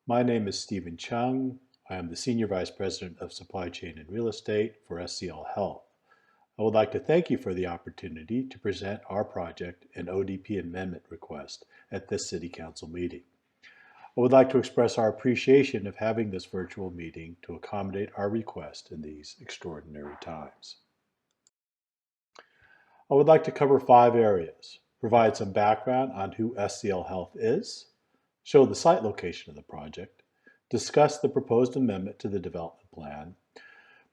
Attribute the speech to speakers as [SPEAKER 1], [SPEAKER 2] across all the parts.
[SPEAKER 1] My name is Stephen Chung. I am the Senior Vice President of Supply Chain and Real Estate for SCL Health. I would like to thank you for the opportunity to present our project and ODP amendment request at this City Council meeting. I would like to express our appreciation of having this virtual meeting to accommodate our request in these extraordinary times. I would like to cover 5 areas: provide some background on who SCL Health is, show the site location of the project, discuss the proposed amendment to the development plan,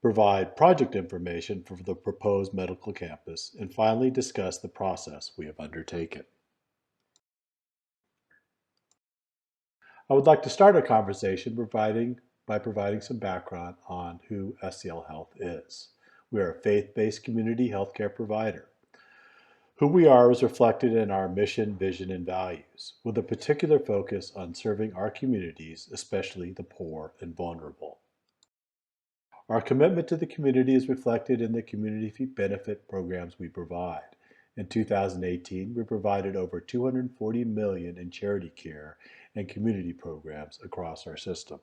[SPEAKER 1] provide project information for the proposed medical campus, and finally discuss the process we have undertaken. I would like to start our conversation by providing some background on who SCL Health is. We are a faith-based community healthcare provider. Who we are is reflected in our mission, vision, and values, with a particular focus on serving our communities, especially the poor and vulnerable. Our commitment to the community is reflected in the community benefit programs we provide. In 2018, we provided over $240 million in charity care and community programs across our system.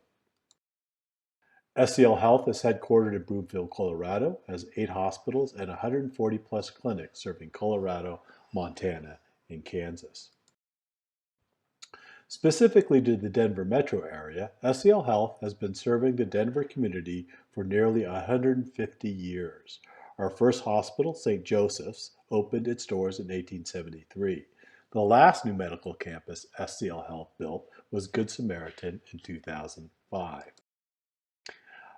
[SPEAKER 1] SCL Health is headquartered in Broomfield, Colorado, has 8 hospitals and 140 plus clinics serving Colorado, Montana, and Kansas. Specifically to the Denver metro area, SCL Health has been serving the Denver community for nearly 150 years. Our first hospital, St. Joseph's, opened its doors in 1873. The last new medical campus SCL Health built was Good Samaritan in 2005.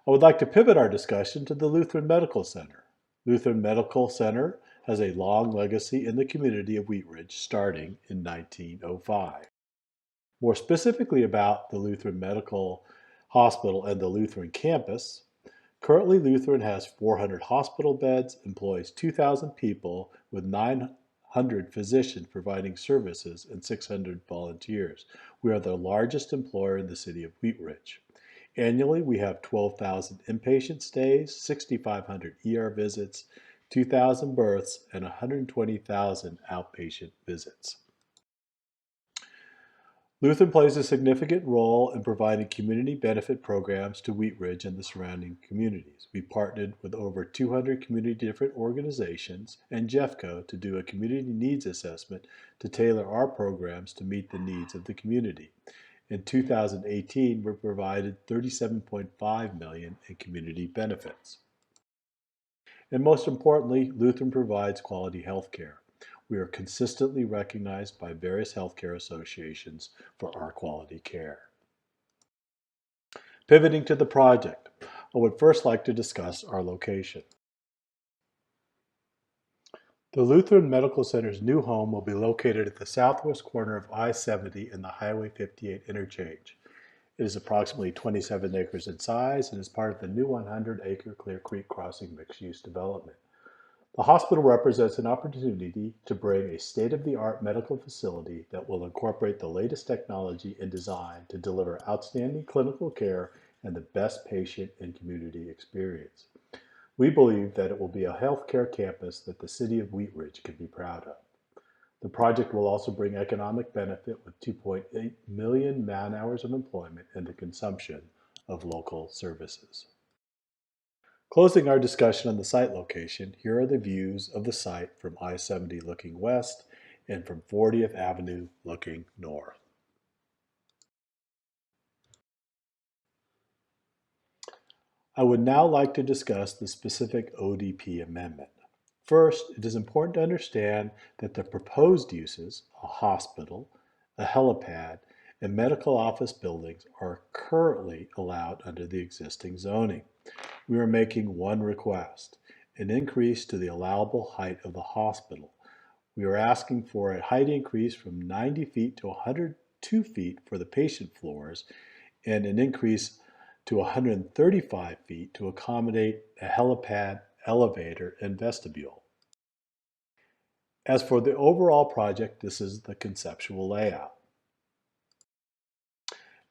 [SPEAKER 1] I would like to pivot our discussion to the Lutheran Medical Center. Lutheran Medical Center has a long legacy in the community of Wheat Ridge starting in 1905. More specifically about the Lutheran Medical Hospital and the Lutheran campus, currently Lutheran has 400 hospital beds, employs 2,000 people with 900 physicians providing services and 600 volunteers. We are the largest employer in the city of Wheat Ridge. Annually, we have 12,000 inpatient stays, 6,500 ER visits, 2,000 births, and 120,000 outpatient visits. Lutheran plays a significant role in providing community benefit programs to Wheat Ridge and the surrounding communities. We partnered with over 200 community different organizations and Jeffco to do a community needs assessment to tailor our programs to meet the needs of the community. In 2018, we provided $37.5 million in community benefits. And most importantly, Lutheran provides quality health care. We are consistently recognized by various healthcare associations for our quality care. Pivoting to the project, I would first like to discuss our location. The Lutheran Medical Center's new home will be located at the southwest corner of I-70 and the Highway 58 interchange. It is approximately 27 acres in size and is part of the new 100-acre Clear Creek Crossing mixed-use development. The hospital represents an opportunity to bring a state-of-the-art medical facility that will incorporate the latest technology and design to deliver outstanding clinical care and the best patient and community experience. We believe that it will be a healthcare campus that the city of Wheat Ridge can be proud of. The project will also bring economic benefit with 2.8 million man-hours of employment and the consumption of local services. Closing our discussion on the site location, here are the views of the site from I-70 looking west and from 40th Avenue looking north. I would now like to discuss the specific ODP amendment. First, it is important to understand that the proposed uses, a hospital, a helipad, and medical office buildings, are currently allowed under the existing zoning. We are making one request, an increase to the allowable height of the hospital. We are asking for a height increase from 90 feet to 102 feet for the patient floors and an increase to 135 feet to accommodate a helipad, elevator, and vestibule. As for the overall project, this is the conceptual layout.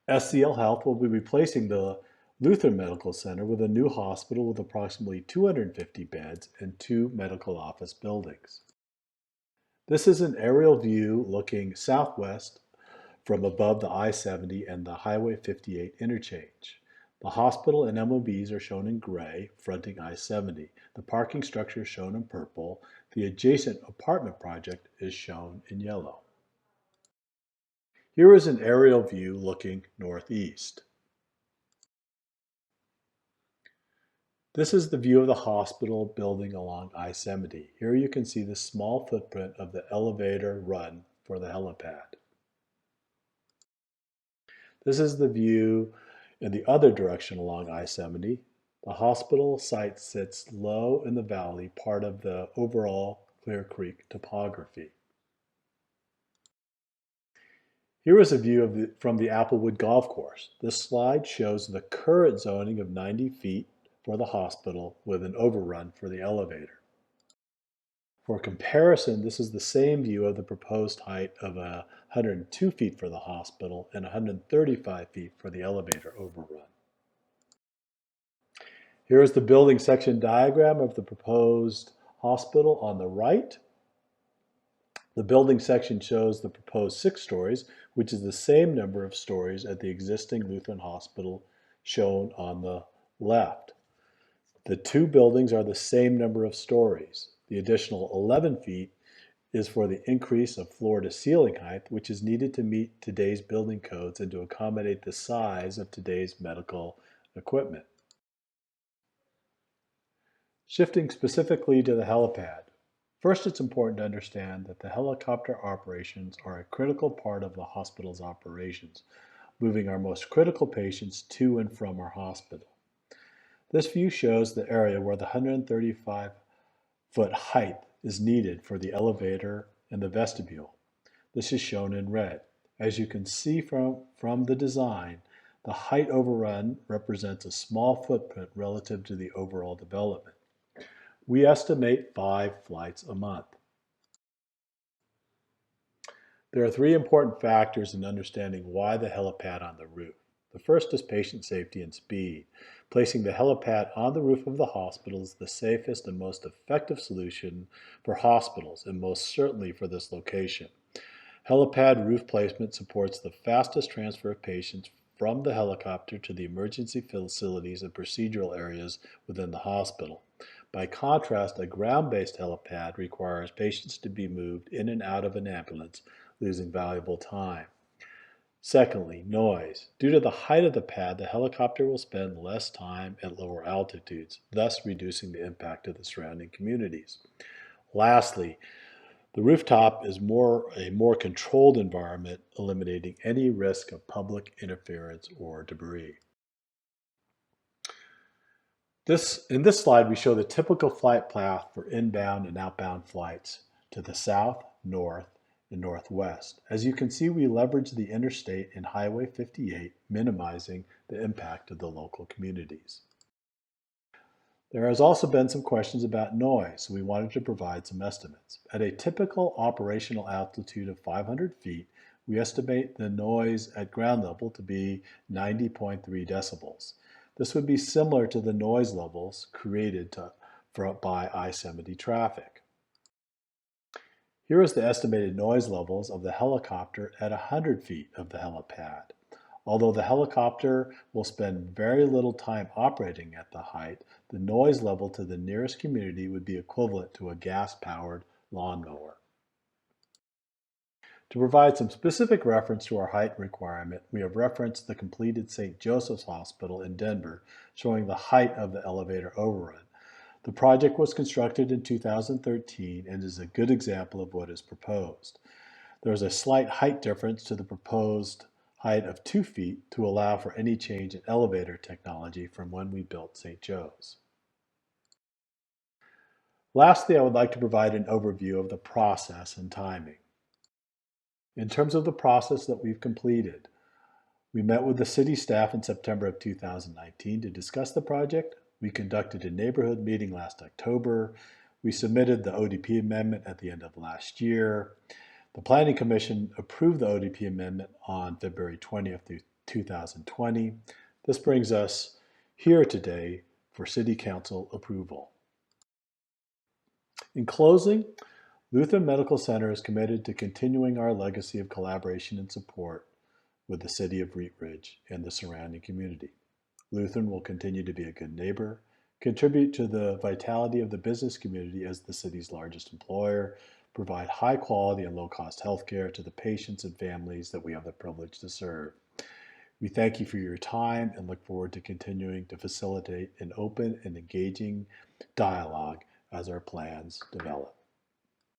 [SPEAKER 1] SCL Health will be replacing the Lutheran Medical Center with a new hospital with approximately 250 beds and 2 medical office buildings. This is an aerial view looking southwest from above the I-70 and the Highway 58 interchange. The hospital and MOBs are shown in gray, fronting I-70. The parking structure is shown in purple. The adjacent apartment project is shown in yellow. Here is an aerial view looking northeast. This is the view of the hospital building along I-70. Here you can see the small footprint of the elevator run for the helipad. This is the view in the other direction along I-70. The hospital site sits low in the valley, part of the overall Clear Creek topography. Here is a view from the Applewood Golf Course. This slide shows the current zoning of 90 feet for the hospital with an overrun for the elevator. For comparison, this is the same view of the proposed height of 102 feet for the hospital and 135 feet for the elevator overrun. Here is the building section diagram of the proposed hospital on the right. The building section shows the proposed 6 stories, which is the same number of stories at the existing Lutheran hospital shown on the left. The 2 buildings are the same number of stories. The additional 11 feet is for the increase of floor-to-ceiling height, which is needed to meet today's building codes and to accommodate the size of today's medical equipment. Shifting specifically to the helipad. First, it's important to understand that the helicopter operations are a critical part of the hospital's operations, moving our most critical patients to and from our hospital. This view shows the area where the 135-foot height is needed for the elevator and the vestibule. This is shown in red. As you can see from the design, the height overrun represents a small footprint relative to the overall development. We estimate 5 flights a month. There are 3 important factors in understanding why the helipad on the roof. The first is patient safety and speed. Placing the helipad on the roof of the hospital is the safest and most effective solution for hospitals, and most certainly for this location. Helipad roof placement supports the fastest transfer of patients from the helicopter to the emergency facilities and procedural areas within the hospital. By contrast, a ground-based helipad requires patients to be moved in and out of an ambulance, losing valuable time. Secondly, noise. Due to the height of the pad, the helicopter will spend less time at lower altitudes, thus reducing the impact of the surrounding communities. Lastly, the rooftop is a more controlled environment, eliminating any risk of public interference or debris. In this slide, we show the typical flight path for inbound and outbound flights to the south, north, and northwest. As you can see, we leverage the interstate and Highway 58, minimizing the impact of the local communities. There has also been some questions about noise, so we wanted to provide some estimates. At a typical operational altitude of 500 feet, we estimate the noise at ground level to be 90.3 decibels. This would be similar to the noise levels created by I-70 traffic. Here is the estimated noise levels of the helicopter at 100 feet of the helipad. Although the helicopter will spend very little time operating at the height, the noise level to the nearest community would be equivalent to a gas-powered lawnmower. To provide some specific reference to our height requirement, we have referenced the completed St. Joseph's Hospital in Denver, showing the height of the elevator overrun. The project was constructed in 2013 and is a good example of what is proposed. There is a slight height difference to the proposed height of 2 feet to allow for any change in elevator technology from when we built St. Joe's. Lastly, I would like to provide an overview of the process and timing. In terms of the process that we've completed, we met with the city staff in September of 2019 to discuss the project. We conducted a neighborhood meeting last October. We submitted the ODP amendment at the end of last year. The Planning Commission approved the ODP amendment on February 20th, 2020. This brings us here today for City Council approval. In closing, Lutheran Medical Center is committed to continuing our legacy of collaboration and support with the city of Wheat Ridge and the surrounding community. Lutheran will continue to be a good neighbor, contribute to the vitality of the business community as the city's largest employer, provide high quality and low cost healthcare to the patients and families that we have the privilege to serve. We thank you for your time and look forward to continuing to facilitate an open and engaging dialogue as our plans develop.